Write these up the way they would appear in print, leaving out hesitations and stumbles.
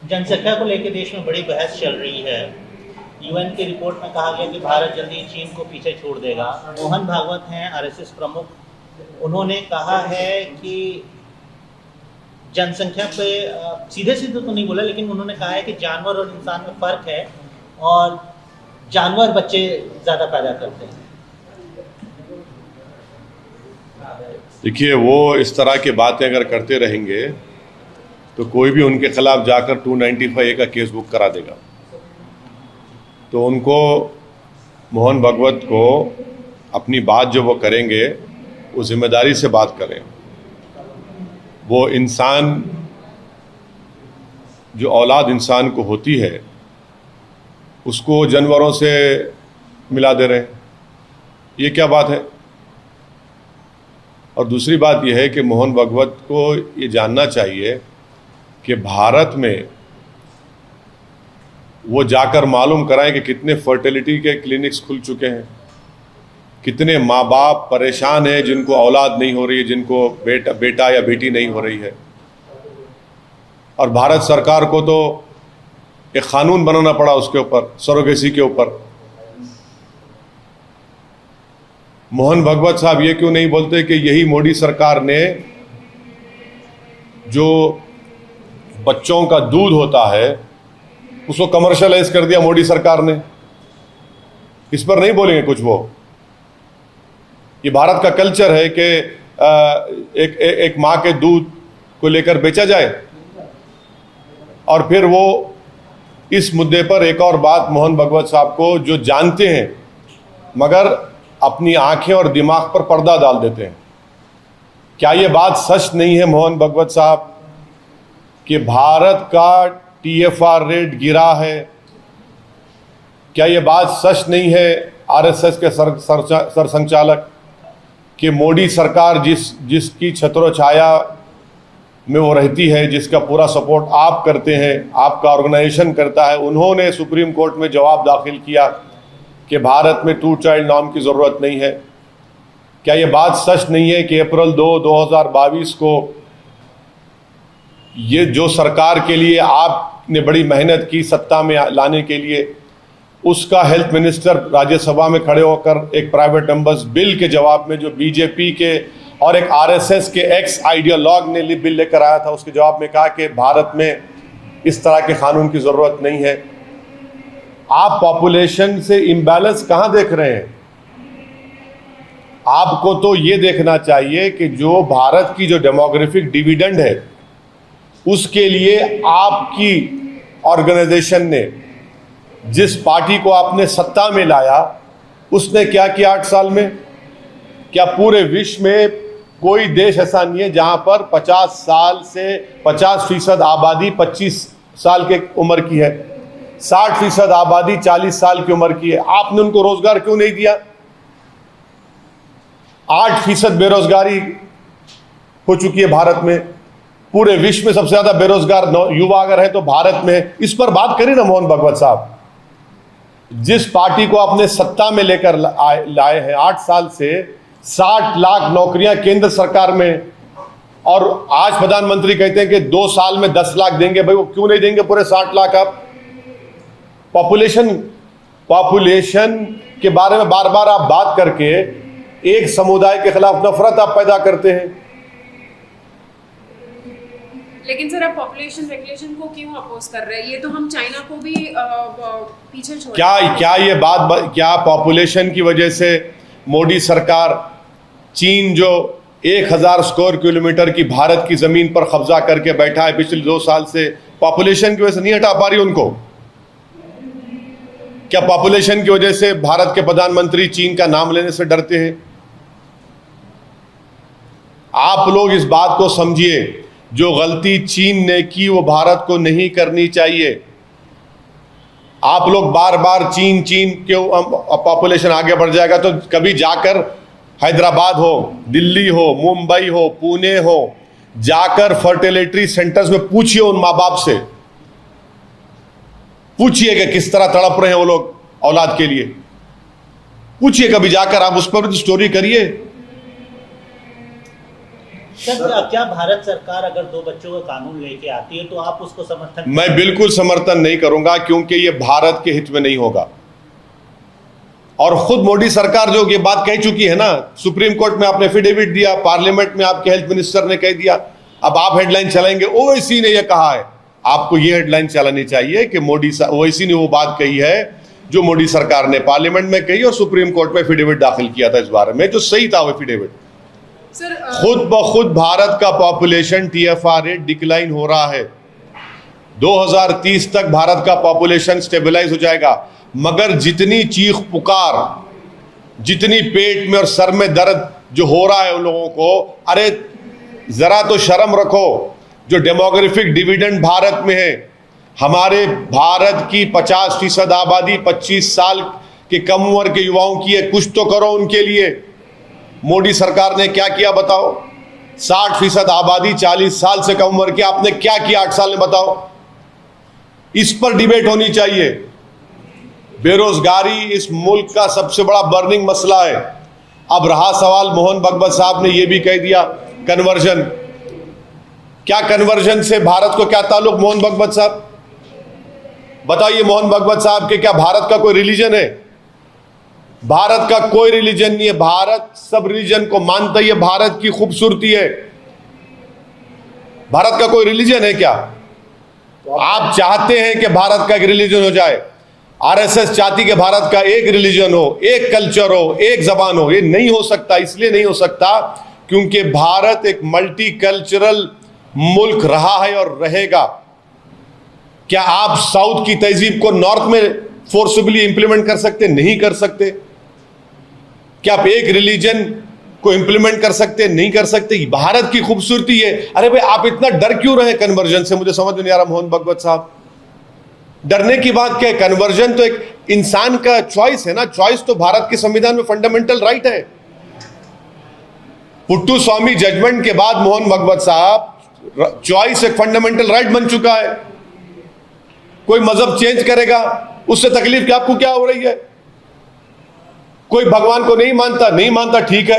जनसंख्या को लेकर देश में बड़ी बहस चल रही है। यूएन की रिपोर्ट में कहा गया कि भारत जल्दी चीन को पीछे छोड़ देगा। मोहन भागवत हैं आरएसएस प्रमुख, उन्होंने कहा है कि जनसंख्या पे सीधे सीधे तो नहीं बोला, लेकिन उन्होंने कहा है कि जानवर और इंसान में फ़र्क है और जानवर बच्चे ज़्यादा पैदा करते हैं। देखिए, वो इस तरह की बातें अगर करते रहेंगे तो कोई भी उनके खिलाफ जाकर 295A का केस बुक करा देगा। तो उनको, मोहन भागवत को, अपनी बात जो वो करेंगे वो जिम्मेदारी से बात करें। वो इंसान, जो औलाद इंसान को होती है, उसको जानवरों से मिला दे रहे हैं, ये क्या बात है। और दूसरी बात यह है कि मोहन भागवत को ये जानना चाहिए कि भारत में वो जाकर मालूम कराएं कि कितने फर्टिलिटी के क्लिनिक्स खुल चुके हैं, कितने माँ बाप परेशान हैं जिनको औलाद नहीं हो रही है, जिनको बेटा या बेटी नहीं हो रही है। और भारत सरकार को तो एक कानून बनाना पड़ा उसके ऊपर, सरोगेसी के ऊपर। मोहन भागवत साहब ये क्यों नहीं बोलते कि यही मोदी सरकार ने जो बच्चों का दूध होता है उसको कमर्शियलाइज कर दिया मोदी सरकार ने। इस पर नहीं बोलेंगे कुछ वो। ये भारत का कल्चर है कि एक माँ के दूध को लेकर बेचा जाए। और फिर वो इस मुद्दे पर एक और बात मोहन भागवत साहब को, जो जानते हैं मगर अपनी आंखें और दिमाग पर पर्दा डाल देते हैं। क्या ये बात सच नहीं है मोहन भागवत साहब कि भारत का TFR रेट गिरा है? क्या ये बात सच नहीं है आरएसएस के सर संचालक कि मोदी सरकार जिसकी छत्रोछाया में वो रहती है, जिसका पूरा सपोर्ट आप करते हैं, आपका ऑर्गेनाइजेशन करता है, उन्होंने सुप्रीम कोर्ट में जवाब दाखिल किया कि भारत में 2 चाइल्ड नॉर्म की ज़रूरत नहीं है? क्या ये बात सच नहीं है कि अप्रैल 2, 2022 को ये जो सरकार के लिए आपने बड़ी मेहनत की सत्ता में लाने के लिए, उसका हेल्थ मिनिस्टर राज्यसभा में खड़े होकर एक प्राइवेट नंबर्स बिल के जवाब में, जो बीजेपी के और एक आरएसएस के एक्स आइडियोलॉग ने बिल लेकर आया था, उसके जवाब में कहा कि भारत में इस तरह के कानून की ज़रूरत नहीं है। आप पॉपुलेशन से इम्बैलेंस कहाँ देख रहे हैं? आपको तो ये देखना चाहिए कि जो भारत की जो डेमोग्राफिक डिविडेंड है, उसके लिए आपकी ऑर्गेनाइजेशन ने, जिस पार्टी को आपने सत्ता में लाया, उसने क्या किया 8 साल में? क्या पूरे विश्व में कोई देश ऐसा नहीं है जहां पर 50 साल से 50% आबादी 25 साल के उम्र की है, 60% आबादी 40 साल की उम्र की है? आपने उनको रोजगार क्यों नहीं दिया? 8% बेरोजगारी हो चुकी है भारत में। पूरे विश्व में सबसे ज्यादा बेरोजगार युवा अगर है तो भारत में। इस पर बात करिए ना मोहन भागवत साहब। जिस पार्टी को आपने सत्ता में लेकर लाए हैं, 8 साल से 60 लाख नौकरियां केंद्र सरकार में, और आज प्रधानमंत्री कहते हैं कि 2 साल में 10 लाख देंगे। भाई वो क्यों नहीं देंगे पूरे 60 लाख? आप पॉपुलेशन के बारे में बार बार आप बात करके एक समुदाय के खिलाफ नफरत आप पैदा करते हैं। लेकिन सर, आप पॉपुलेशन रेगुलेशन को क्यों अपोज कर रहे हैं? ये तो हम चाइना को भी पीछे छोड़ क्या पॉपुलेशन की वजह से मोदी सरकार चीन, जो 1000 स्क्वायर किलोमीटर की भारत की जमीन पर कब्जा करके बैठा है पिछले 2 साल से, पॉपुलेशन की वजह से नहीं हटा पा रही उनको? क्या पॉपुलेशन की वजह से भारत के प्रधानमंत्री चीन का नाम लेने से डरते हैं? आप लोग इस बात को समझिए, जो गलती चीन ने की वो भारत को नहीं करनी चाहिए। आप लोग बार बार चीन क्यों, पॉपुलेशन आगे बढ़ जाएगा तो कभी जाकर हैदराबाद हो, दिल्ली हो, मुंबई हो, पुणे हो, जाकर फर्टिलिटी सेंटर्स में पूछिए उन माँ बाप से, पूछिए कि किस तरह तड़प रहे हैं वो लोग औलाद के लिए। पूछिए कभी जाकर, आप उस पर भी स्टोरी करिए। सर, क्या भारत सरकार अगर 2 बच्चों का कानून लेके आती है तो आप उसको समर्थन? मैं बिल्कुल समर्थन नहीं करूंगा, क्योंकि ये भारत के हित में नहीं होगा। और खुद मोदी सरकार जो ये बात कह चुकी है ना, सुप्रीम कोर्ट में आपने एफिडेविट दिया, पार्लियामेंट में आपके हेल्थ मिनिस्टर ने कह दिया, अब आप हेडलाइन चलाएंगे ओवैसी ने ये कहा है। आपको ये हेडलाइन चलानी चाहिए कि ओवैसी ने वो बात कही है जो मोदी सरकार ने पार्लियामेंट में कही और सुप्रीम कोर्ट में एफिडेविट दाखिल किया था इस बारे में, जो सही था वो एफिडेविट। खुद ब खुद भारत का पॉपुलेशन TFR रेट डिक्लाइन हो रहा है। 2030 तक भारत का पॉपुलेशन स्टेबलाइज हो जाएगा, मगर जितनी चीख पुकार, जितनी पेट में और सर में दर्द जो हो रहा है उन लोगों को, अरे जरा तो शर्म रखो। जो डेमोग्राफिक डिविडेंड भारत में है, हमारे भारत की 50% आबादी 25 साल के कम उम्र के युवाओं की है, कुछ तो करो उनके लिए। मोदी सरकार ने क्या किया बताओ? 60% आबादी 40 साल से कम उम्र की, आपने क्या किया 8 साल में बताओ? इस पर डिबेट होनी चाहिए। बेरोजगारी इस मुल्क का सबसे बड़ा बर्निंग मसला है। अब रहा सवाल, मोहन भागवत साहब ने यह भी कह दिया कन्वर्जन। क्या कन्वर्जन से भारत को क्या ताल्लुक? मोहन भागवत साहब बताइए, मोहन भागवत साहब के क्या भारत का कोई रिलीजन है? भारत का कोई रिलीजन नहीं है। भारत सब रिलीजन को मानता है, भारत की खूबसूरती है। भारत का कोई रिलीजन है क्या? आप चाहते हैं कि भारत का एक रिलीजन हो जाए, RSS चाहती कि भारत का एक रिलीजन हो, एक कल्चर हो, एक जबान हो। ये नहीं हो सकता। इसलिए नहीं हो सकता क्योंकि भारत एक मल्टी कल्चरल मुल्क रहा है और रहेगा। क्या आप साउथ की तहजीब को नॉर्थ में फोर्सबली इंप्लीमेंट कर सकते? नहीं कर सकते। क्या आप एक रिलीजन को इंप्लीमेंट कर सकते? नहीं कर सकते। भारत की खूबसूरती है। अरे भाई, आप इतना डर क्यों रहे कन्वर्जन से? मुझे समझ में नहीं आ रहा मोहन भागवत साहब। डरने की बात क्या है? कन्वर्जन तो एक इंसान का चॉइस है ना। चॉइस तो भारत के संविधान में फंडामेंटल राइट है। पुट्टू स्वामी जजमेंट के बाद मोहन भागवत साहब, चॉइस एक फंडामेंटल राइट बन चुका है। कोई मजहब चेंज करेगा, उससे तकलीफ क्या, आपको क्या हो रही है? कोई भगवान को नहीं मानता, नहीं मानता, ठीक है।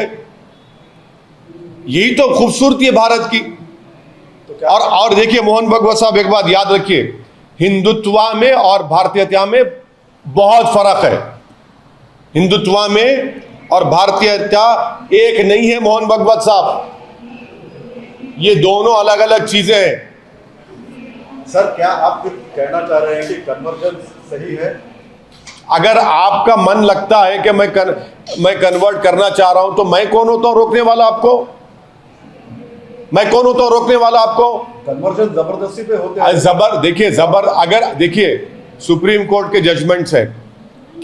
यही तो खूबसूरती है भारत की। और देखिए मोहन भागवत साहब, एक बात याद रखिए, हिंदुत्व में और भारतीयता में बहुत फर्क है। हिंदुत्व में और भारतीयता एक नहीं है मोहन भागवत साहब। ये दोनों अलग अलग चीजें हैं। सर, क्या आप कुछ कहना चाह रहे हैं कि कन्वर्जन सही है? अगर आपका मन लगता है कि मैं कन्वर्ट करना चाह रहा हूं, तो मैं कौन होता हूं रोकने वाला आपको? मैं कौन होता हूं रोकने वाला आपको? कन्वर्जन जबरदस्ती पे होते हैं। देखिए सुप्रीम कोर्ट के जजमेंट्स हैं,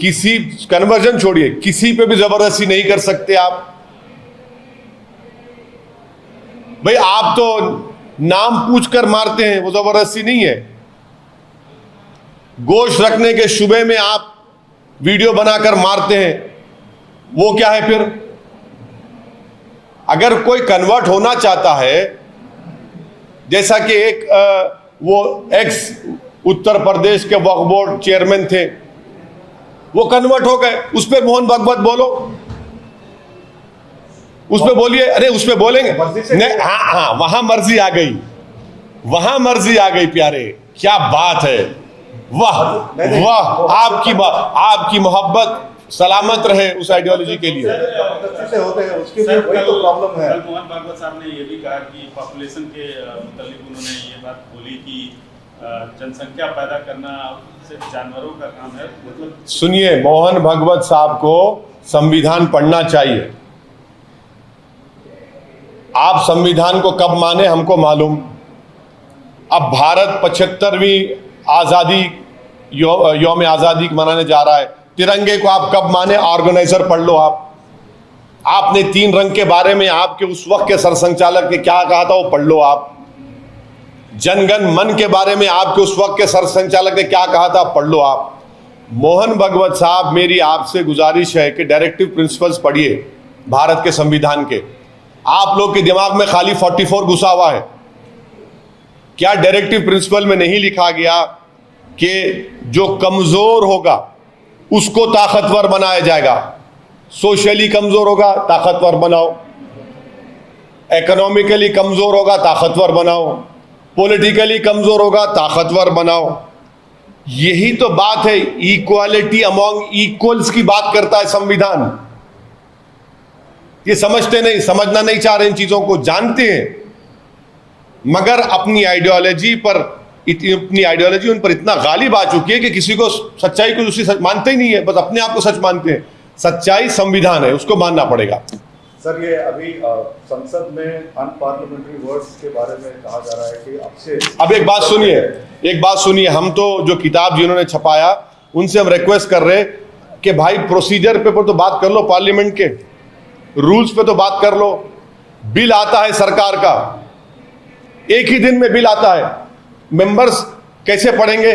किसी कन्वर्जन छोड़िए, किसी पे भी जबरदस्ती नहीं कर सकते आप। भाई, आप तो नाम पूछकर मारते हैं, वो जबरदस्ती नहीं है। गोश्त रखने के शुबे में आप वीडियो बनाकर मारते हैं, वो क्या है फिर? अगर कोई कन्वर्ट होना चाहता है, जैसा कि एक वो एक्स उत्तर प्रदेश के वक्फ बोर्ड चेयरमैन थे, वो कन्वर्ट हो गए, उस पर मोहन भागवत बोलो, उस पर बोलिए। अरे उस पर बोलेंगे नहीं? हाँ, वहां मर्जी आ गई, वहां मर्जी आ गई। प्यारे, क्या बात है, वाह वाह। आपकी मोहब्बत सलामत रहे उस आइडियोलॉजी के लिए। से होते हैं, उसके लिए वही तो प्रॉब्लम है। मोहन भागवत साहब ने ये भी कहा कि पॉपुलेशन के मुतालिक उन्होंने ये बात बोली कि जनसंख्या पैदा करना सिर्फ जानवरों का काम है। मतलब सुनिए, मोहन भागवत साहब को संविधान पढ़ना चाहिए। आप संविधान को कब माने हमको मालूम। अब भारत 75वीं आजादी यौम आजादी मनाने जा रहा है। तिरंगे को आप कब माने? ऑर्गेनाइजर पढ़ लो आप। आपने 3 रंग के बारे में आपके उस वक्त के सरसंचालक ने क्या कहा था, वो पढ़ लो आप। जनगण मन के बारे में आपके उस वक्त के सरसंचालक ने क्या कहा था, पढ़ लो आप। मोहन भागवत साहब, मेरी आपसे गुजारिश है कि डायरेक्टिव प्रिंसिपल्स पढ़िए भारत के संविधान के। आप लोग के दिमाग में खाली 44 घुसा हुआ है। क्या डायरेक्टिव प्रिंसिपल में नहीं लिखा गया कि जो कमजोर होगा उसको ताकतवर बनाया जाएगा? सोशली कमजोर होगा, ताकतवर बनाओ। इकोनॉमिकली कमजोर होगा ताकतवर बनाओ, पॉलिटिकली कमजोर होगा ताकतवर बनाओ। यही तो बात है, इक्वालिटी अमॉन्ग इक्वल्स की बात करता है संविधान। ये समझते नहीं, समझना नहीं चाह रहे, इन चीजों को जानते हैं मगर अपनी आइडियोलॉजी उन पर इतना गालिब आ चुकी है कि किसी को सच्चाई को दूसरी सच मानते ही नहीं है, बस अपने आप को सच मानते हैं। सच्चाई संविधान है, उसको मानना पड़ेगा। सर, ये अभी संसद में अनपार्लियामेंट्री वर्ड्स के बारे में कहा जा रहा है कि अब एक बात सुनिए, हम तो जो किताब जिन्होंने छपाया उनसे हम रिक्वेस्ट कर रहे कि भाई प्रोसीजर पे तो बात कर लो, पार्लियामेंट के रूल्स पे तो बात कर लो। बिल आता है सरकार का, एक ही दिन में बिल आता है, मेंबर्स कैसे पढ़ेंगे?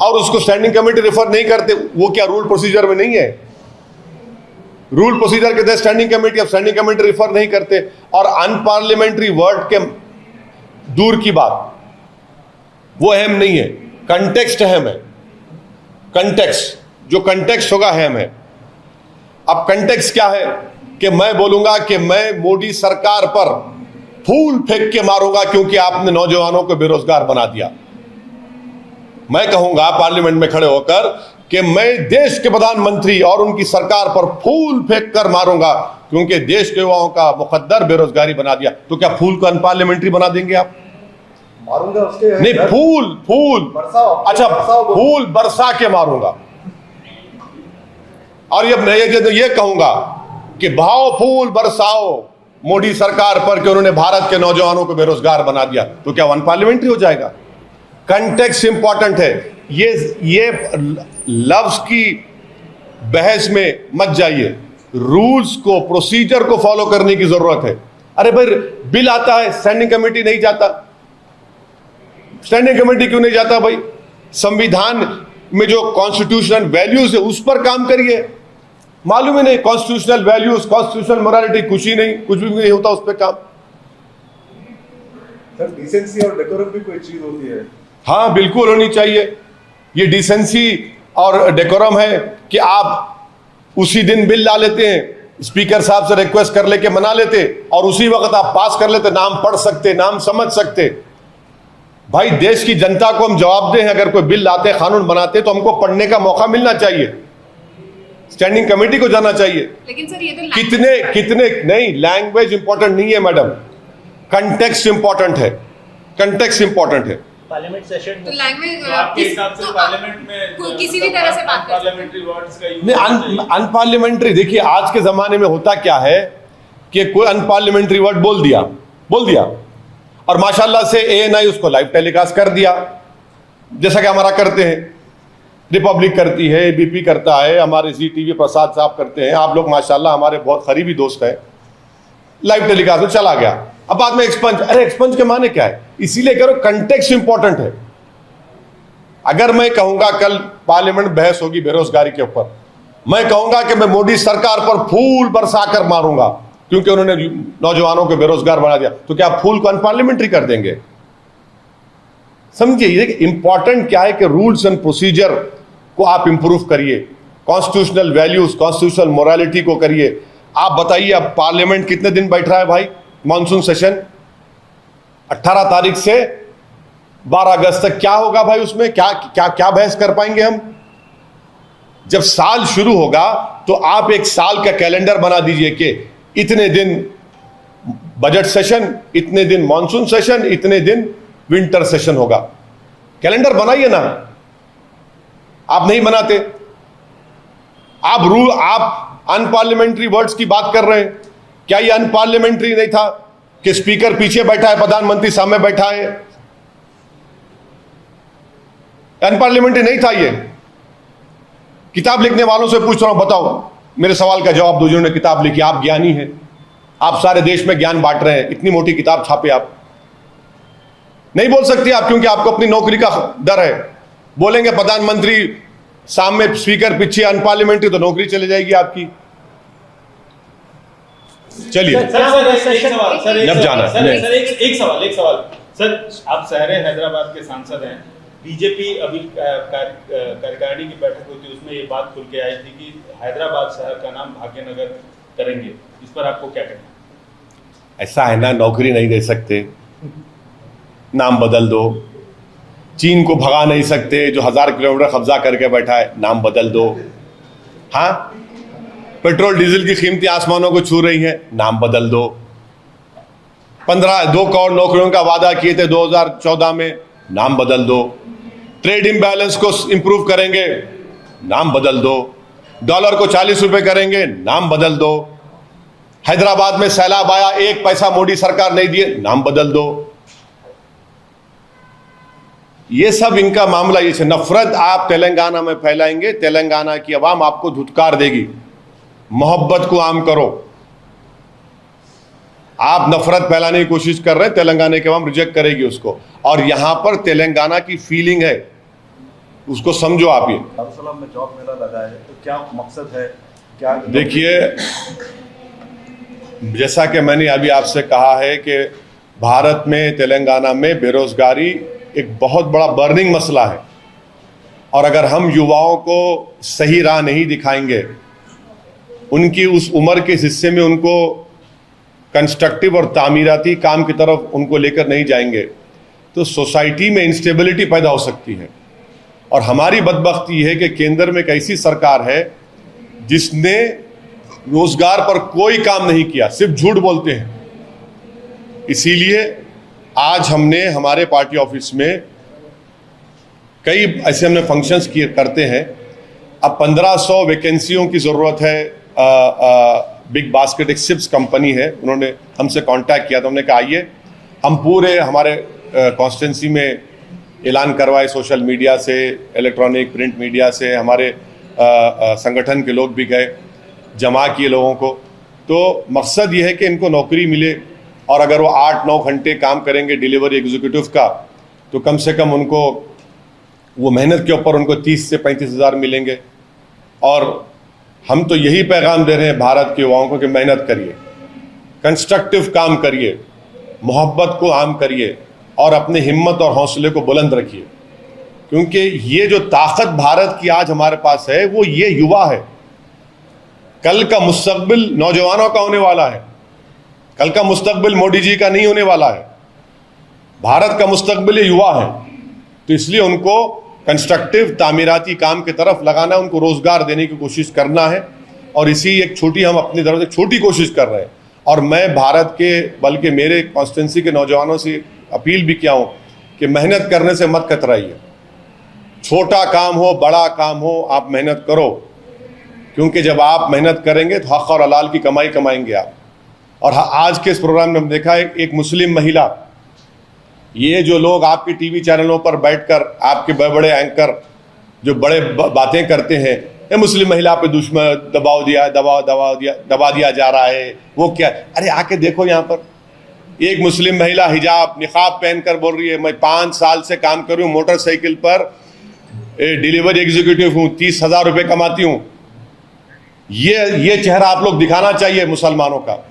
और उसको स्टैंडिंग कमेटी रेफर नहीं करते, वो क्या रूल प्रोसीजर में नहीं है? रूल प्रोसीजर के तहत स्टैंडिंग कमेटी, अब स्टैंडिंग कमेटी रेफर नहीं करते। और अनपार्लियामेंट्री वर्ड के दूर की बात, वो अहम नहीं है, कंटेक्स्ट अहम है। कंटेक्स्ट, जो कंटेक्स्ट होगा अहम है। अब कंटेक्स्ट क्या है कि मैं बोलूंगा कि मैं मोदी सरकार पर फूल फेंक के मारूंगा क्योंकि आपने नौजवानों को बेरोजगार बना दिया। मैं कहूंगा पार्लियामेंट में खड़े होकर कि मैं देश के प्रधानमंत्री और उनकी सरकार पर फूल फेंक कर मारूंगा क्योंकि देश के युवाओं का मुकद्दर बेरोजगारी बना दिया। तो क्या फूल को अनपार्लियामेंट्री बना देंगे आप? मारूंगा उसके नहीं, फूल अच्छा, फूल बरसा के मारूंगा। और ये कहूंगा कि भाव फूल बरसाओ मोदी सरकार पर कि उन्होंने भारत के नौजवानों को बेरोजगार बना दिया। तो क्या अनपार्लियामेंट्री हो जाएगा? कंटेक्स्ट इंपॉर्टेंट है। ये लफ्ज की बहस में मत जाइए, रूल्स को, प्रोसीजर को फॉलो करने की जरूरत है। अरे भाई, बिल आता है, स्टैंडिंग कमेटी नहीं जाता। स्टैंडिंग कमेटी क्यों नहीं जाता भाई? संविधान में जो कॉन्स्टिट्यूशनल वैल्यूज है उस पर काम करिए। मालूम ही नहीं, कॉन्स्टिट्यूशनल वैल्यूज, कॉन्स्टिट्यूशनल मोरालिटी, कुछ ही नहीं, कुछ भी नहीं होता उस पर काम। सर, डिसेंसी और डेकोरम भी कोई चीज होती है? हाँ, बिल्कुल होनी चाहिए। ये डिसेंसी और डेकोरम है कि आप उसी दिन बिल ला लेते हैं, स्पीकर साहब से रिक्वेस्ट कर लेके मना लेते और उसी वक्त आप पास कर लेते, नाम पढ़ सकते, नाम समझ सकते। भाई, देश की जनता को हम जवाब दें, अगर कोई बिल लाते, कानून बनाते तो हमको पढ़ने का मौका मिलना चाहिए, स्टैंडिंग कमेटी को जाना चाहिए। लेकिन सर, ये तो कितने नहीं, लैंग्वेज इंपॉर्टेंट नहीं है मैडम, कंटेक्स्ट इंपॉर्टेंट है। कंटेक्स्ट इंपॉर्टेंट है। पार्लियामेंट सेशन तो लैंग्वेज आपके हिसाब से पार्लियामेंट में किसी भी तरह से बात कर पार्लियामेंट्री वर्ड्स का यूज नहीं, अनपार्लियामेंट्री, देखिए आज के जमाने में होता क्या है कि कोई अनपार्लियामेंट्री वर्ड बोल दिया और माशाल्लाह से ANI उसको लाइव टेलीकास्ट कर दिया, जैसा कि हमारा करते हैं, रिपब्लिक करती है, ABP करता है, हमारे ZTV प्रसाद साहब करते हैं। आप लोग माशाल्लाह हमारे बहुत करीबी दोस्त हैं। लाइव टेलीकास्ट में चला गया, अब बाद में एक्सपंज। अरे एक्सपंज के माने क्या है? इसीलिए करो, कंटेक्स्ट इंपॉर्टेंट है। अगर मैं कहूंगा कल पार्लियामेंट बहस होगी बेरोजगारी के ऊपर, मैं कहूंगा कि मैं मोदी सरकार पर फूल बरसाकर मारूंगा क्योंकि उन्होंने नौजवानों को बेरोजगार बना दिया, तो क्या फूल को अनपार्लियामेंट्री कर देंगे? समझिए, इंपॉर्टेंट क्या है कि रूल्स एंड प्रोसीजर को आप इंप्रूव करिए, कॉन्स्टिट्यूशनल वैल्यूज, कॉन्स्टिट्यूशनल मोरालिटी को करिए। आप बताइए, अब पार्लियामेंट कितने दिन बैठ रहा है भाई? मॉनसून सेशन 18 तारीख से 12 अगस्त तक क्या होगा भाई? उसमें क्या बहस कर पाएंगे हम? जब साल शुरू होगा तो आप एक साल का कैलेंडर बना दीजिए कि इतने दिन बजट सेशन, इतने दिन मॉनसून सेशन, इतने दिन विंटर सेशन होगा। कैलेंडर बनाइए ना, आप नहीं बनाते। आप अनपार्लियामेंट्री वर्ड्स की बात कर रहे हैं। क्या ये अनपार्लियामेंट्री नहीं था कि स्पीकर पीछे बैठा है, प्रधानमंत्री सामने बैठा है? अनपार्लियामेंट्री नहीं था ये? किताब लिखने वालों से पूछ रहा हूं, बताओ, मेरे सवाल का जवाब दो, जिन्होंने किताब लिखी। आप ज्ञानी हैं, आप सारे देश में ज्ञान बांट रहे हैं, इतनी मोटी किताब छापे आप। नहीं बोल सकते आप क्योंकि आपको अपनी नौकरी का डर है। बोलेंगे प्रधानमंत्री सामने, स्पीकर पीछे, अनपार्लियामेंट्री, तो नौकरी चली जाएगी आपकी। चलिए, एक जाना सवाल सर, आप शहर हैदराबाद के सांसद हैं। बीजेपी अभी कार्यकारिणी की बैठक हुई थी, उसमें ये बात खुल के आई थी कि हैदराबाद शहर का नाम भाग्यनगर करेंगे। इस पर आपको क्या कहना है? ऐसा है ना, नौकरी नहीं दे सकते, नाम बदल दो। चीन को भगा नहीं सकते जो 1000 किलोमीटर कब्जा करके बैठा है, नाम बदल दो। हाँ, पेट्रोल डीजल की कीमतें आसमानों को छू रही हैं, नाम बदल दो। 2 करोड़ नौकरियों का वादा किए थे 2014 में, नाम बदल दो। ट्रेड इम्बैलेंस को इंप्रूव करेंगे, नाम बदल दो। डॉलर को 40 रुपए करेंगे, नाम बदल दो। हैदराबाद में सैलाब आया, 1 पैसा मोदी सरकार नहीं दिए, नाम बदल दो। ये सब इनका मामला, ये नफरत आप तेलंगाना में फैलाएंगे, तेलंगाना की आवाम आपको धुतकार देगी। मोहब्बत को आम करो। आप नफरत फैलाने की कोशिश कर रहे हैं, तेलंगाना की आवाम रिजेक्ट करेगी उसको। और यहां पर तेलंगाना की फीलिंग है, उसको समझो आप। ये दारुसलाम में जॉब मेला लगा है, तो क्या मकसद है? क्या देखिए, जैसा कि मैंने अभी आपसे कहा है कि भारत में, तेलंगाना में बेरोजगारी एक बहुत बड़ा बर्निंग मसला है। और अगर हम युवाओं को सही राह नहीं दिखाएंगे, उनकी उस उम्र के हिस्से में उनको कंस्ट्रक्टिव और तामीराती काम की तरफ उनको लेकर नहीं जाएंगे, तो सोसाइटी में इंस्टेबिलिटी पैदा हो सकती है। और हमारी बदबख्ती है कि केंद्र में एक ऐसी सरकार है जिसने रोजगार पर कोई काम नहीं किया, सिर्फ झूठ बोलते हैं। इसीलिए आज हमने हमारे पार्टी ऑफिस में कई ऐसे हमने फंक्शंस किए करते हैं। अब 1500 वैकेंसियों की ज़रूरत है। बिग बास्केट एक सिप्स कंपनी है, उन्होंने हमसे कांटेक्ट किया, तो हमने कहा आइए हम पूरे हमारे कॉन्स्टिट्यूंसी में ऐलान करवाए, सोशल मीडिया से, इलेक्ट्रॉनिक प्रिंट मीडिया से, हमारे संगठन के लोग भी गए, जमा किए लोगों को। तो मकसद ये है कि इनको नौकरी मिले, और अगर वो 8-9 घंटे काम करेंगे डिलीवरी एग्जीक्यूटिव का, तो कम से कम उनको वो मेहनत के ऊपर उनको 30 से 35 हज़ार मिलेंगे। और हम तो यही पैगाम दे रहे हैं भारत के युवाओं को कि मेहनत करिए, कंस्ट्रक्टिव काम करिए, मोहब्बत को आम करिए, और अपने हिम्मत और हौसले को बुलंद रखिए। क्योंकि ये जो ताकत भारत की आज हमारे पास है, वो ये युवा है। कल का मुस्तकबिल नौजवानों का होने वाला है, कल का मुस्तकबिल मोदी जी का नहीं होने वाला है। भारत का मुस्तकबिल ये युवा है। तो इसलिए उनको कंस्ट्रक्टिव तामीराती काम की तरफ लगाना, उनको रोजगार देने की कोशिश करना है। और इसी एक छोटी, हम अपनी तरफ से छोटी कोशिश कर रहे हैं। और मैं भारत के, बल्कि मेरे कॉन्स्टिट्यूंसी के नौजवानों से अपील भी किया हूँ कि मेहनत करने से मत कतराइए। छोटा काम हो, बड़ा काम हो, आप मेहनत करो। क्योंकि जब आप मेहनत करेंगे तो हक और हलाल की कमाई कमाएंगे आप। और आज के इस प्रोग्राम में हम देखा है, एक मुस्लिम महिला, ये जो लोग आपके टीवी चैनलों पर बैठकर आपके बड़े बड़े एंकर जो बड़े बातें करते हैं, ये मुस्लिम महिला पे दुश्मन दबा दिया जा रहा है, वो क्या? अरे आके देखो, यहाँ पर एक मुस्लिम महिला हिजाब निकाब पहनकर बोल रही है, मैं 5 साल से काम कर रही हूँ, मोटरसाइकिल पर डिलीवरी एग्जीक्यूटिव हूँ, 30,000 रुपये कमाती हूँ। ये चेहरा आप लोग दिखाना चाहिए मुसलमानों का।